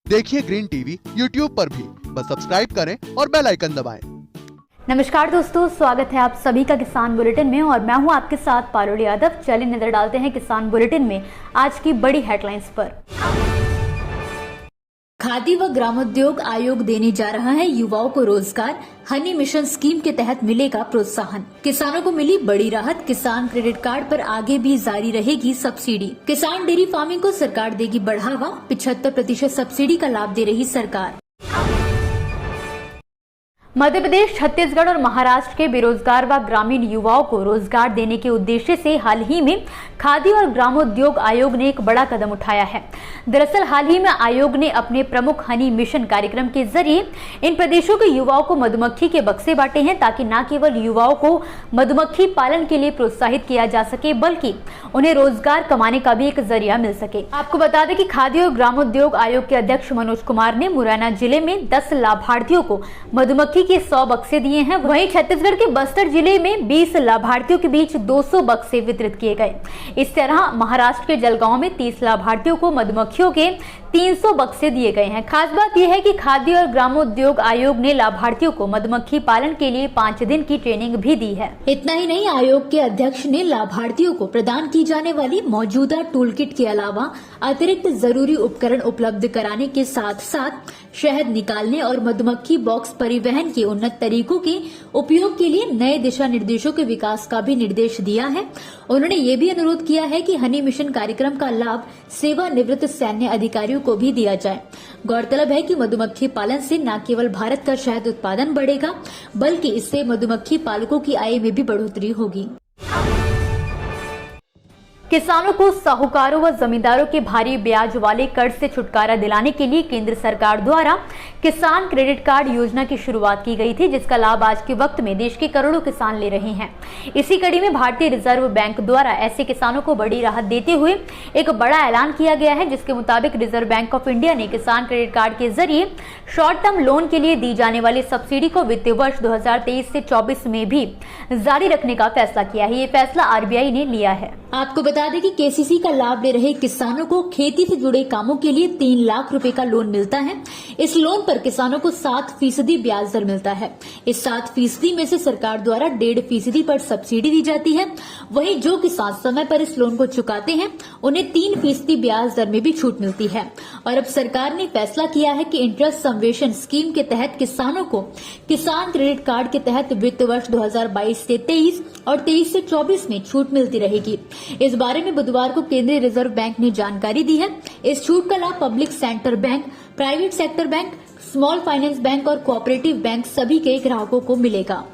देखिए green TV YouTube पर भी, बस सब्सक्राइब करें और बेल आइकन दबाएं। नमस्कार दोस्तों, स्वागत है आप सभी का किसान बुलेटिन में और मैं हूं आपके साथ पारुल यादव। चलिए नजर डालते हैं किसान बुलेटिन में आज की बड़ी हेडलाइंस पर। खादी व ग्रामोद्योग आयोग देने जा रहा है युवाओं को रोजगार। हनी मिशन स्कीम के तहत मिलेगा प्रोत्साहन। किसानों को मिली बड़ी राहत। किसान क्रेडिट कार्ड पर आगे भी जारी रहेगी सब्सिडी। किसान डेयरी फार्मिंग को सरकार देगी बढ़ावा। 75% सब्सिडी का लाभ दे रही सरकार। मध्य प्रदेश, छत्तीसगढ़ और महाराष्ट्र के बेरोजगार व ग्रामीण युवाओं को रोजगार देने के उद्देश्य से हाल ही में खादी और ग्रामोद्योग आयोग ने एक बड़ा कदम उठाया है। दरअसल हाल ही में आयोग ने अपने प्रमुख हनी मिशन कार्यक्रम के जरिए इन प्रदेशों के युवाओं को मधुमक्खी के बक्से बांटे हैं, ताकि न केवल युवाओं को मधुमक्खी पालन के लिए प्रोत्साहित किया जा सके, बल्कि उन्हें रोजगार कमाने का भी एक जरिया मिल सके। आपको बता दें कि खादी और ग्रामोद्योग आयोग के अध्यक्ष मनोज कुमार ने मुरैना जिले में 10 लाभार्थियों को मधुमक्खी के 100 बक्से दिए हैं। वहीं छत्तीसगढ़ के बस्तर जिले में 20 लाभार्थियों के बीच 200 बक्से वितरित किए गए। इस तरह महाराष्ट्र के जलगांव में 30 लाभार्थियों को मधुमक्खियों के 300 बक्से दिए गए हैं। खास बात यह है कि खादी और ग्रामोद्योग आयोग ने लाभार्थियों को मधुमक्खी पालन के लिए 5 दिन की ट्रेनिंग भी दी है। इतना ही नहीं, आयोग के अध्यक्ष ने लाभार्थियों को प्रदान की जाने वाली मौजूदा टूल किट के अलावा अतिरिक्त जरूरी उपकरण उपलब्ध कराने के साथ साथ शहद निकालने और मधुमक्खी बॉक्स परिवहन के उन्नत तरीकों के उपयोग के लिए नए दिशा निर्देशों के विकास का भी निर्देश दिया है। उन्होंने ये भी अनुरोध किया है कि हनी मिशन कार्यक्रम का लाभ सेवानिवृत्त सैन्य अधिकारियों को भी दिया जाए। गौरतलब है कि मधुमक्खी पालन से न केवल भारत का शहद उत्पादन बढ़ेगा, बल्कि इससे मधुमक्खी पालकों की आय में भी बढ़ोतरी होगी। किसानों को साहूकारों व जमींदारों के भारी ब्याज वाले कर्ज से छुटकारा दिलाने के लिए केंद्र सरकार द्वारा किसान क्रेडिट कार्ड योजना की शुरुआत की गई थी, जिसका लाभ आज के वक्त में देश के करोड़ों किसान ले रहे हैं। इसी कड़ी में भारतीय रिजर्व बैंक द्वारा ऐसे किसानों को बड़ी राहत देते हुए एक बड़ा ऐलान किया गया है, जिसके मुताबिक रिजर्व बैंक ऑफ इंडिया ने किसान क्रेडिट कार्ड के जरिए शॉर्ट टर्म लोन के लिए दी जाने वाली सब्सिडी को वित्तीय वर्ष 2023 से 24 में भी जारी रखने का फैसला किया है। ये फैसला आरबीआई ने लिया है। आपको बता दें कि केसीसी का लाभ ले रहे किसानों को खेती से जुड़े कामों के लिए 3 लाख रुपए का लोन मिलता है। इस लोन पर किसानों को 7% ब्याज दर मिलता है। इस 7% में से सरकार द्वारा 1.5% पर सब्सिडी दी जाती है। वहीं जो किसान समय पर इस लोन को चुकाते हैं, उन्हें 3% ब्याज दर में भी छूट मिलती है। और अब सरकार ने फैसला किया है कि इंटरेस्ट सबवेंशन स्कीम के तहत किसानों को किसान क्रेडिट कार्ड के तहत वित्त वर्ष 2022 से 23 और 23 से 24 में छूट मिलती रहेगी। इस बारे में बुधवार को केंद्रीय रिजर्व बैंक ने जानकारी दी है। इस छूट का लाभ public sector bank, private sector bank, small finance bank और कोऑपरेटिव बैंक सभी के ग्राहकों को मिलेगा।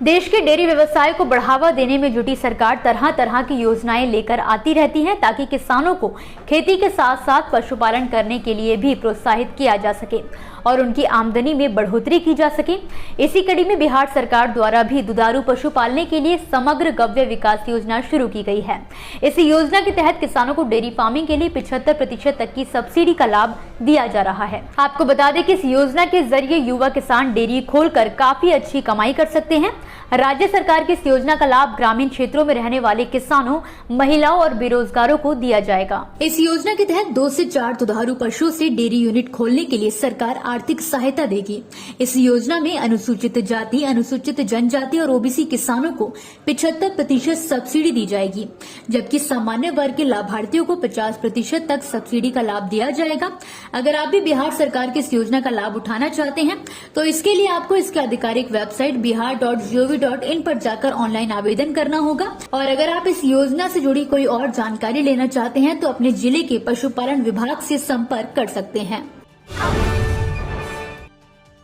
देश के डेयरी व्यवसाय को बढ़ावा देने में जुटी सरकार तरह तरह की योजनाएं लेकर आती रहती है, ताकि किसानों को खेती के साथ साथ पशुपालन करने के लिए भी प्रोत्साहित किया जा सके और उनकी आमदनी में बढ़ोतरी की जा सके। इसी कड़ी में बिहार सरकार द्वारा भी दुधारू पशु पालने के लिए समग्र गव्य विकास योजना शुरू की गई है। इस योजना के तहत किसानों को डेयरी फार्मिंग के लिए 75% तक की सब्सिडी का लाभ दिया जा रहा है। आपको बता दें कि इस योजना के जरिए युवा किसान डेयरी खोलकर काफी अच्छी कमाई कर सकते हैं। राज्य सरकार की इस योजना का लाभ ग्रामीण क्षेत्रों में रहने वाले किसानों, महिलाओं और बेरोजगारों को दिया जाएगा। इस योजना के तहत 2 से 4 दुधारू पशुओं से डेयरी यूनिट खोलने के लिए सरकार आर्थिक सहायता देगी। इस योजना में अनुसूचित जाति, अनुसूचित जनजाति और ओबीसी किसानों को 75% सब्सिडी दी जाएगी, जबकि सामान्य वर्ग के लाभार्थियों को 50% तक सब्सिडी का लाभ दिया जाएगा। अगर आप भी बिहार सरकार की इस योजना का लाभ उठाना चाहते हैं, तो इसके लिए आपको इसके आधिकारिक वेबसाइट bihar.gov.in पर जाकर ऑनलाइन आवेदन करना होगा। और अगर आप इस योजना से जुड़ी कोई और जानकारी लेना चाहते हैं, तो अपने जिले के पशुपालन विभाग से संपर्क कर सकते हैं।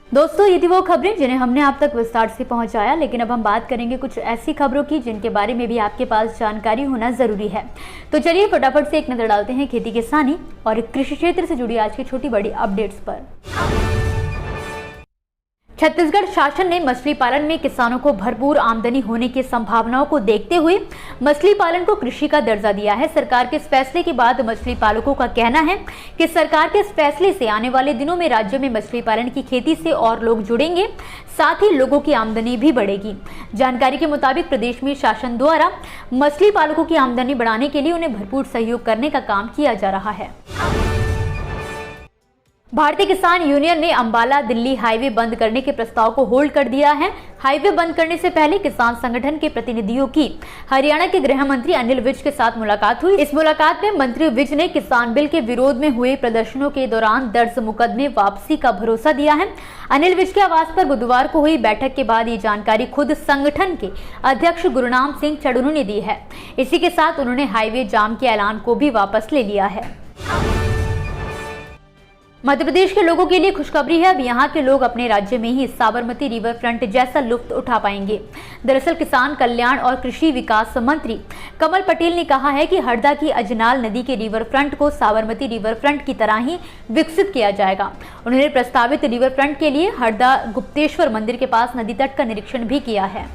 दोस्तों, ये थी वो खबरें जिन्हें हमने आप तक विस्तार से पहुंचाया, लेकिन अब हम बात करेंगे कुछ ऐसी खबरों की जिनके बारे में भी आपके पास जानकारी होना जरूरी है। तो चलिए फटाफट से एक नजर डालते हैं खेती किसानी और कृषि क्षेत्र से जुड़ी आज की छोटी बड़ी अपडेट्स पर। छत्तीसगढ़ शासन ने मछली पालन में किसानों को भरपूर आमदनी होने की संभावनाओं को देखते हुए मछली पालन को कृषि का दर्जा दिया है। सरकार के इस फैसले के बाद मछली पालकों का कहना है कि सरकार के इस फैसले से आने वाले दिनों में राज्य में मछली पालन की खेती से और लोग जुड़ेंगे, साथ ही लोगों की आमदनी भी बढ़ेगी। जानकारी के मुताबिक प्रदेश में शासन द्वारा मछली पालकों की आमदनी बढ़ाने के लिए उन्हें भरपूर सहयोग करने का काम किया जा रहा है। भारतीय किसान यूनियन ने अंबाला दिल्ली हाईवे बंद करने के प्रस्ताव को होल्ड कर दिया है। हाईवे बंद करने से पहले किसान संगठन के प्रतिनिधियों की हरियाणा के गृह मंत्री अनिल विज के साथ मुलाकात हुई। इस मुलाकात में मंत्री विज ने किसान बिल के विरोध में हुए प्रदर्शनों के दौरान दर्ज मुकदमे वापसी का भरोसा दिया है। अनिल विज के आवास पर बुधवार को हुई बैठक के बाद ये जानकारी खुद संगठन के अध्यक्ष गुरुनाम सिंह चढ़ुनू ने दी है। इसी के साथ उन्होंने हाईवे जाम के ऐलान को भी वापस ले लिया है। मध्य प्रदेश के लोगों के लिए खुशखबरी है। अब यहाँ के लोग अपने राज्य में ही साबरमती रिवर फ्रंट जैसा लुत्फ उठा पाएंगे। दरअसल किसान कल्याण और कृषि विकास मंत्री कमल पटेल ने कहा है कि हरदा की अजनाल नदी के रिवर फ्रंट को साबरमती रिवर फ्रंट की तरह ही विकसित किया जाएगा। उन्होंने प्रस्तावित रिवर फ्रंट के लिए हरदा गुप्तेश्वर मंदिर के पास नदी तट का निरीक्षण भी किया है।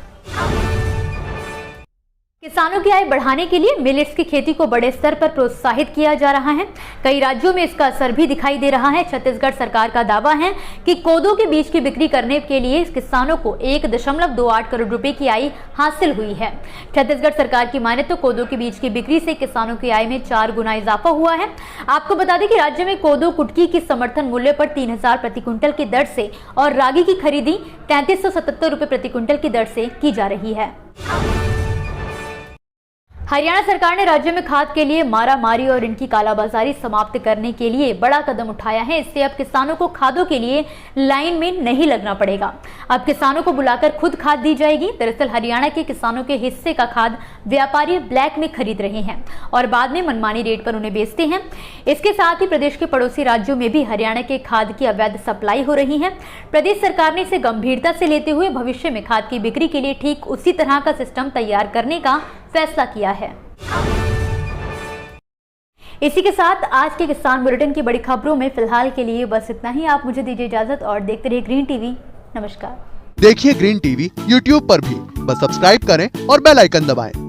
किसानों की आय बढ़ाने के लिए मिलेट्स की खेती को बड़े स्तर पर प्रोत्साहित किया जा रहा है। कई राज्यों में इसका असर भी दिखाई दे रहा है। छत्तीसगढ़ सरकार का दावा है कि कोदो के बीज की बिक्री करने के लिए किसानों को 1.28 करोड़ रुपए की आय हासिल हुई है। छत्तीसगढ़ सरकार की माने तो कोदो के बीज की बिक्री से किसानों की आय में 4 गुना इजाफा हुआ है। आपको बता दें कि राज्य में कोदो कुटकी की समर्थन मूल्य पर 3000 प्रति क्विंटल की दर से और रागी की खरीदी 3377 रुपए प्रति क्विंटल की दर से की जा रही है। हरियाणा सरकार ने राज्य में खाद के लिए मारामारी और इनकी कालाबाजारी समाप्त करने के लिए बड़ा कदम उठाया है। इससे अब किसानों को खादों के लिए लाइन में नहीं लगना पड़ेगा। अब किसानों को बुलाकर खुद खाद दी जाएगी। दरअसल हरियाणा के किसानों के हिस्से का खाद व्यापारी ब्लैक में खरीद रहे हैं और बाद में मनमानी रेट पर उन्हें बेचते हैं। इसके साथ ही प्रदेश के पड़ोसी राज्यों में भी हरियाणा के खाद की अवैध सप्लाई हो रही है। प्रदेश सरकार ने इसे गंभीरता से लेते हुए भविष्य में खाद की बिक्री के लिए ठीक उसी तरह का सिस्टम तैयार करने का फैसला किया है। इसी के साथ आज के किसान बुलेटिन की बड़ी खबरों में फिलहाल के लिए बस इतना ही। आप मुझे दीजिए इजाजत और देखते रहिए ग्रीन टीवी। नमस्कार। देखिए ग्रीन टीवी यूट्यूब पर भी, बस सब्सक्राइब करें और बेल आइकन दबाएं।